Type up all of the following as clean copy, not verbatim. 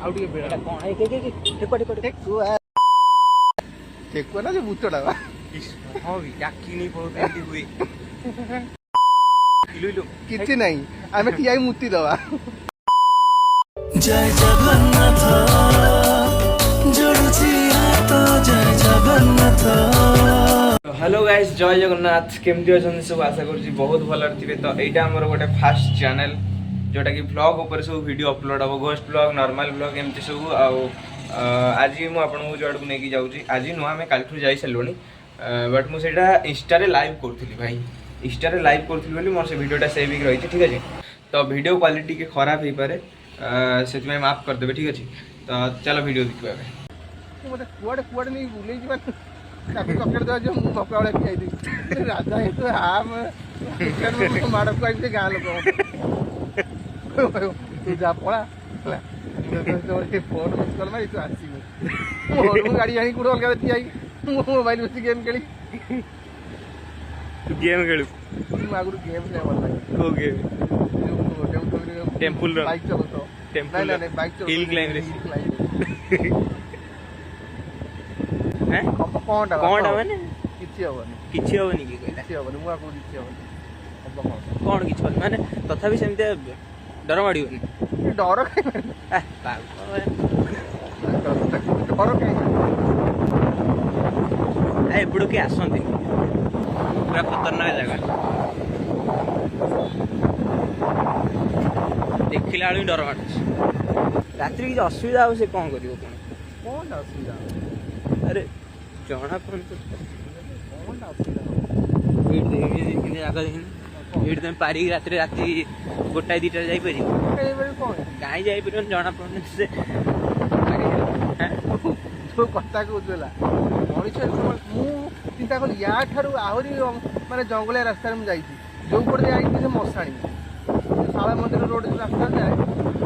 आउ टिके बेड़ा कौन है के ठेकुआ ठेकुआ ना जो बुचड़ा बा हां भी डाकी नहीं पड़ो एंती हुए इलु किछि नहीं आमे ठियाई मुती दवा जय जगन्नाथ जोड़ुछि हाथ जय जगन्नाथ। हेलो गाइस जय जगन्नाथ केमती अछन सब आशा करूची बहुत भल थिबे। तो एटा हमर गोटे फास्ट चैनल जोटा कि ब्लॉग ऊपर सब वीडियो अपलोड हम गोस्ट ब्लॉग नॉर्मल ब्लॉग एमती सब आज मु आपन जो आड़क नहीं जाऊँगी आज नुआ आम कालठू जाई सारूनी बट मुझे इंस्टा लाइव करी भाई इंस्टा लाइव करी मोर से वीडियोटा सेव रही है ठीक है। तो वीडियो क्वालिटी के खराब हो पारे से माफ करदे ठीक अच्छे। तो चलो वीडियो देखा मते कुआडे कुआडे नहीं बुले जीवा काफी चॉकलेट दवा जो मु पका वाला खाई दी राजा है तो हम चिकन में मार को आइते गां लोग तू जा पड़ा तो ये फोन मिस कॉल मारी तो आसी मोर गाड़ी आनी कुड़ अलगा थी आई मोबाइल में गेम खेली तू गेम खेलु मु आगु गेम से भल लागे को गेम टेम्पल रो बाइक चलो तो टेम्पल नहीं बाइक चलो हिल क्लाइंब रे हैं कोनटा माने किछि होबनी की कहला किछि होबनी मु आगु किछि होबनी अब कौन किछि माने तथापि सेमते डर माडियोनी डर खाई डर खाई एपड़ो के आसती पूरा खतरनाक जगह देखला बेलू डर माडुଛି रात्रि किसी असुविधा हो से कौन करियो कौन असुविधा अरे जना कौन असुविधा जगह देखिए तुम पारिक राति राति गोटाए दुटा जापर कहीं जापर जना पड़े से जो कथा कहला मनीष मु चिंता कली या ठार आहरी माने जंगलिया रास्तार मुझे जो पटे जाइए मशाणी शाला मंदिर रोड जो रास्ता जाए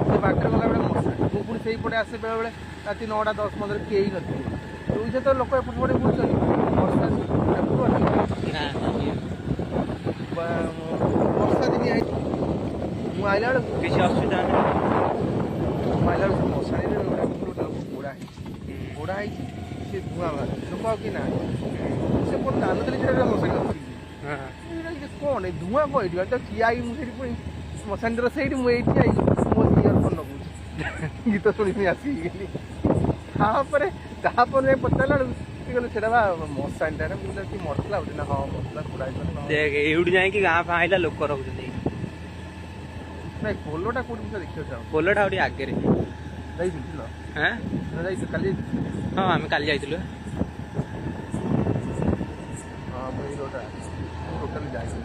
से बाटर गला बेले मशाणी मु पुणी से पटे आसे बेले बेले राति 9टा 10 मंदिर कई नथिबे तुझे तो लोक एपट पटे बुझुछन वर्षा वर्षा दिन आई मु आइला बेले किसी असुविधा नहीं आइला बेले मशाणी पोड़ा है से धुआं लोक कि ना से कौन दान देते मशाणी अच्छी कौन है धुआं कही तो ठिया मुझे पुणी मशाणी से मुझे आई मो इयरफोन लगुच गीत शुणी आसिक तापर पचारा कहले से मशाणीटा मुझे मरला ना हाँ मरला पोड़ा देख एवढी जाए गाँ फाँ आइला लोक रखुଛନ୍ତି ना पोलोटा कौन देखिए चाहूँ पोलोटा आउट आगे ଯାଇଥିଲ हैं ଯାଇଥିଲ କାଲି हाँ आम काली जाइलु हाँ ମୁଁ ଏଇ ରୋଡଟା ଟୋଟାଲି ଯାଇଥିଲ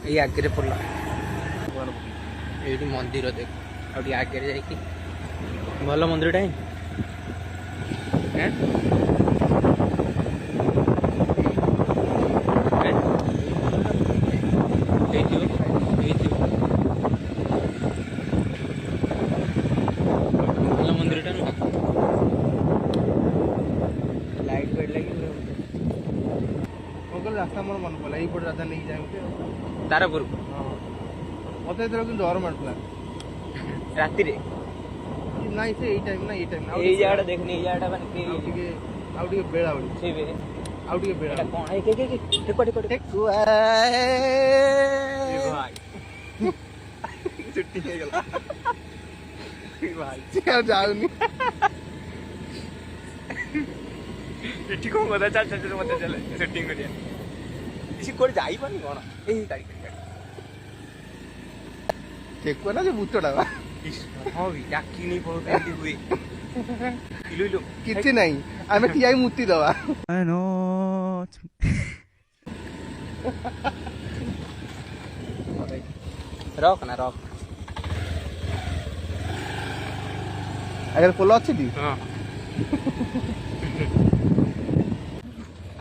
ये आगे पोल ये मंदिर देख आउट आगे जाकि भल मंदिरटा हैं रास्ता मोर मन पड़ा यही राजा नहीं जाए तारापुर मत डर मारला राति नहीं से यही टाइम ना ये टाइम ये जाड़ा देखने ये जाड़ा माने आउटे बेड़ा बड़ी से बे आउटे बेड़ा कौन है के ठेकुआ ठेकुआ भाई छुट्टी हो गेला भाई क्या जाऊनी ठीक हो गदा चल चल मत चले सेटिंग करिया इसी कोड जाई पानी कोन एही तारीख ठेकुआ ना जो बुचड़ा बा हां भी डाकी नहीं पड़ो एंती हुए इलु किछि नहीं आमे ठियाई मुती दवा आई नो रख ना रख अगर पोलो अछि दी हां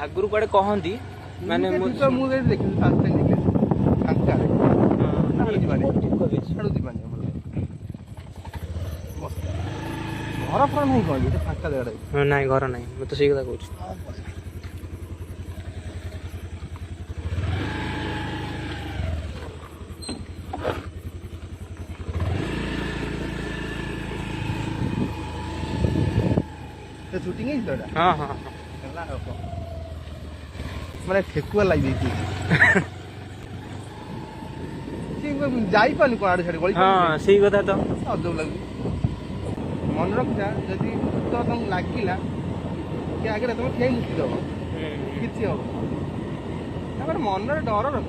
आगुरु कड़े कहंती माने तो मु देखि फास्ट टाइम निकले फांका रे हां जीवानी छाडू जीवानी घर फर नहीं कह ये फांका जगह ना घर नहीं मैं तो सही कथा कहूँ तो शूटिंग ही तो हाँ हाँ मैंने ठेकुआ लगी जापार कौन आड़े छाड़ी गली हाँ सही कथा तो अजब लगे मन रखा जदि तो तुम लगिला कि आगे तुम ठिया मुक्ति दब किसी हम मन डर रख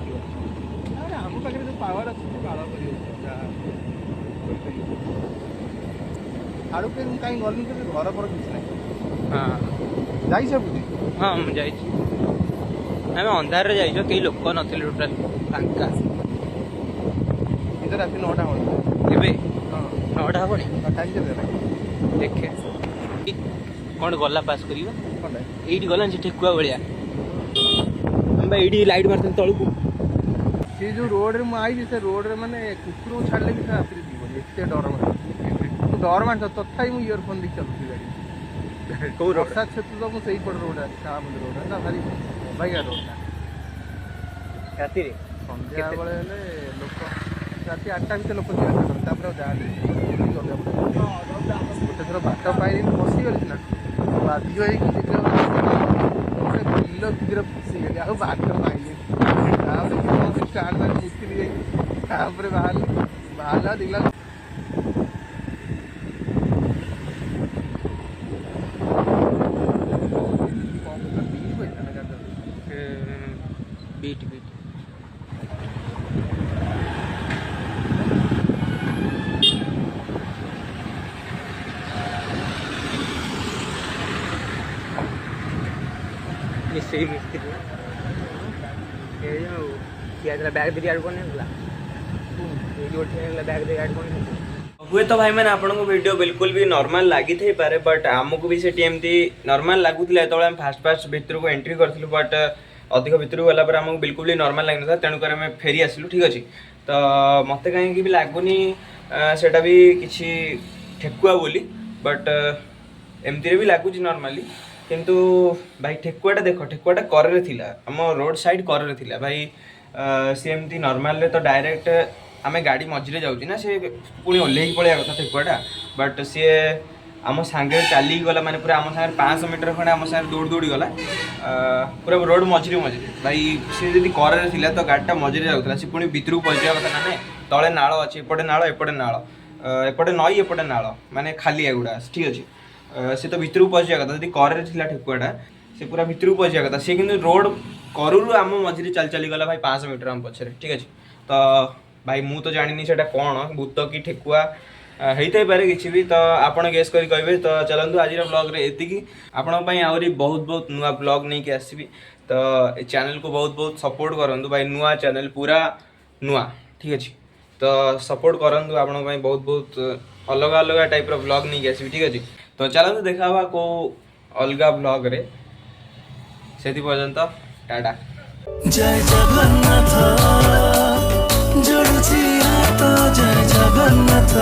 आम पाखे जो पावर अच्छे बाड़ कर आड़ू कहीं गलनी घर पर किसी ना हाँ जाई बुझी हाँ मुझे जाइए आम अंधार जाइए कई लोक नथिले टोटाल फांका इधर रात 9टा हो एबे हाँ 9टा हेनी टाइम के देखे कौन गला पास करियो कौन एइटी गला से ठेकुआ भलिया हम भाई एइटी लाइट मारते तळकू से जो रोड रे आई से रोड रे माने कुकुर छाड़ले भी रात रे जीवन एते डर माने डर मान तथापि मु इयरफोन दी चलुची गाड़ी को रोड वर्षा क्षेत्र तो मु सही पड़ रोड है शाम रोड है ना भारी भाईगा रोड राती रे संध्या बेले हेले लोक राति 8टा भितर लोक जाते तापर जा गोटे थर बाट पाई बसीगली ना बाध्य बिल भितर फसीगली आ बाट पाइली स्टार्ट मारे मुस्किल जापर बाहर दिखला बीट बीट मिस्त्री मिस्त्री बैग दे आड़ कौन बैग दे आड़ कौन हुए तो भाई मैंने आपको वीडियो बिल्कुल भी नॉर्मल लगी थी पारे बट आमको भी सेठी एमती नॉर्मल लगुला जो फास्ट फास्ट भितर को एंट्री करूँ बट अधिक भितर गला आमको बिल्कुल भी नॉर्मल लगी था तेणुक आम फेरी आसलु ठीक अच्छे तो मत कहीं भी लगुनि सेटा भी किसी ठेकुआ बोली बट एमती भी लगुच नॉर्मली किंतु भाई ठेकुआटा देख ठेकुआटा करे थिला आम रोड साइड करे थिला भाई सी एमती नॉर्मल तो डायरेक्ट आम गाड़ी मझे जाऊँ ना सी पुणी ओल्ल पलैया कथा ठेकुआटा बट सी आम सांगे चली गला माने पूरा आम सागर 500 मीटर खंडे आम सागर दौड़ दौड़ी गला पूरा रोड मझे मझे भाई सी जब करे थिला तो गाड़ीटा मझे जाऊला सी पुणी भितर को पहुँचा कथा ना तले नाल अच्छे एपटे नाल एपटे नई एपटे नाल माने खाली एगुड़ा ठीक अच्छे सी तो भितर को पहुँचा कथा जब करे थिला ठेकुआटा सी पूरा भितर को पहुँचा कथा सी कि रोड करू आम मझे चली चली गला भाई 500 मीटर आम पछे ठीक अच्छे तो भाई मु तो जानी से कौन भूत कि ठेकुआ होता पारे किसी भी तो आपड़ गेस कर कहे तो चलतु आज ब्लॉग रे एतिकी आपण आहरी बहुत बहुत नुआ ब्लॉग नहीं कि आसबि तो चैनल को बहुत बहुत सपोर्ट करूँ भाई नुआ चैनल पूरा नुआ ठीक अच्छे तो सपोर्ट करूँ आपण बहुत बहुत अलग अलग टाइप ब्लॉग नहीं कि आसबि ठीक अच्छे तो चलतु देखा को अलग ब्लॉग रे से पर्यंत टाटा जय जगन्नाथ जोड़ुछि हाथ जय जगन्नाथ।